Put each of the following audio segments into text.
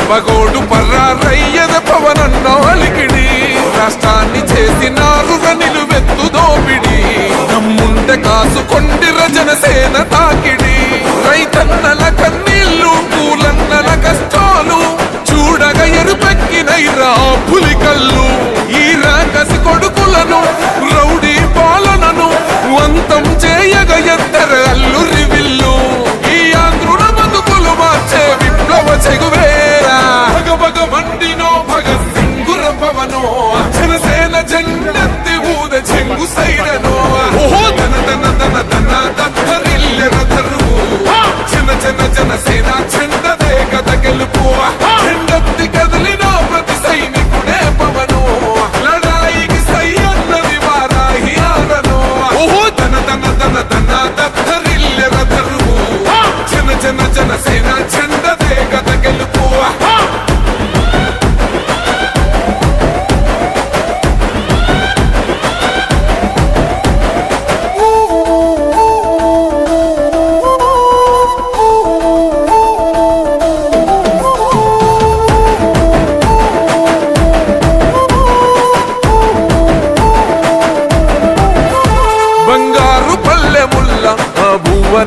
పగోడు పర్రారయ్యద పవనన్న అలికిడి రాష్ట్రాన్ని చేసినారు నిలువెత్తు దోపిడి నమ్ముంటే కాసుకొండిర జనసేన తాకిడి రైతన్నల కన్నీళ్లు కూలన్నల కష్టాలు చూడగ ఎరుపెక్కినైరా పులికల్లు ఈ రాకసి కొడుకులను రౌడీ పాలనను వంతం చేయగ ఎత్తర అల్లురి విల్లు ఈ ఆంధ్రుల బతుకులు మార్చే విప్లవ చెగువేరా భగ మండినో భగత్ సింగుర పవనో జనసేన జెండెత్తి ఊద చెంగు సైరనో ఓహో తన తన తన తన దత్తరిల్లెన తరువు జన జన జనసేన చెండదే కథ గెలుపు చెండెత్తి కదిలిన ప్రతి సైనికుడే పవనో లడాయికి సై అన్నది వారాహి ఆరనో ఓహో తన తన తన తన దత్తరిల్లెన తరువు జన జన జనసేన చెండదే కథ గెలుపు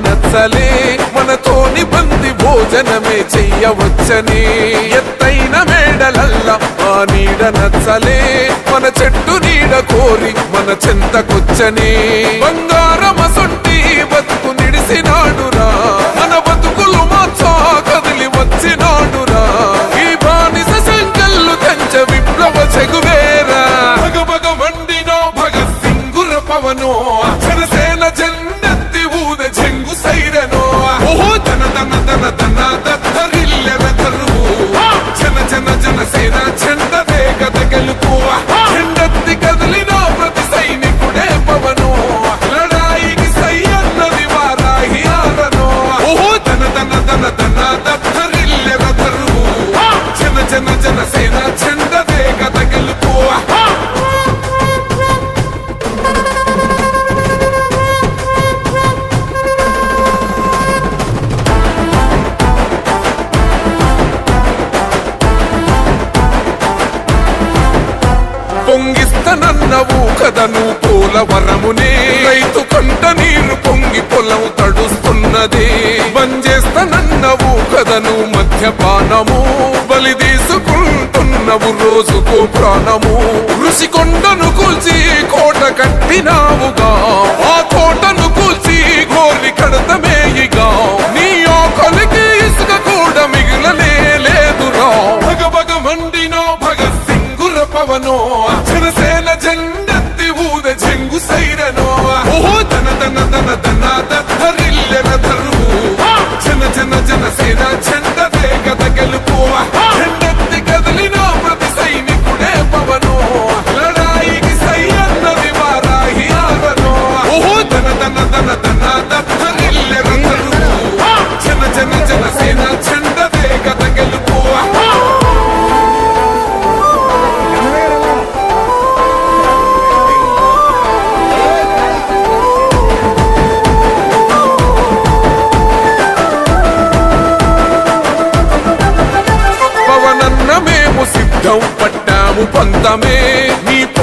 నచ్చలే మనతోని బంది భోజనమే చెయ్యవచ్చని ఎత్తైన మేడలల్లా ఆ నీడ నచ్చలే మన చెట్టు నీడ కోరి మన చెంతకొచ్చని బంగారమసొంటి బతుకు నిడిసినాడురా మన బతుకులు మార్చా కదిలి వచ్చినాడురా ఈ బానిస సంకల్లు కంచ విప్లవ చెగువేరా భగ మండినో భగత్ సింగుర పవనో జనసేన జెండెత్తి ఊద చెంగు సైరనో ఓహో తన తన తన తన దత్తరిల్లెన తరువు జన జన జనసేన చెండదే కథ గెలుపు చెండెత్తి కదిలిన ప్రతి సైనికుడే పవనో లడాయికి సై అన్నది వారాహి ఆరనో ఓహో తన తన తన తన దత్తరిల్లెన తరువు జన జన జనసేన చెండదే కథ గెలుపు పొంగిస్తనన్నవు కదను పోలవరమునే రైతు కంట నీరు పొంగి పొలం తడుస్తున్నది బంజేస్తనన్నవు కదను మద్యపానము బలి తీసుకుంటున్నవు రోజుకు ప్రాణము ఋషికొండను కూల్చి కోట కట్టినావుగా ఆ కోటను కూల్చి గోలి కడతమేయిగా నీ ఆకలికి ఇసుక కూడా మిగిలనే లేదురా భగ మండినో భగత్ సింగుర పవనో జనసేన జెండెత్తి ఊద చెంగు సైరనో ఓహో తన తన తన తన దత్తరిల్లెన తరువు జన జన జనసేన చెండదే కథ గెలుపు చెండెత్తి కదిలిన ప్రతి సైనికుడే పవనో లడాయికి సై అన్నది వారాహి ఆరనో ఓహో తన తన తన తన దత్తరిల్లెన తరువు జన జన జనసేన చెండదే కథ గెలుపు సిద్ధం పట్టాము పంతమే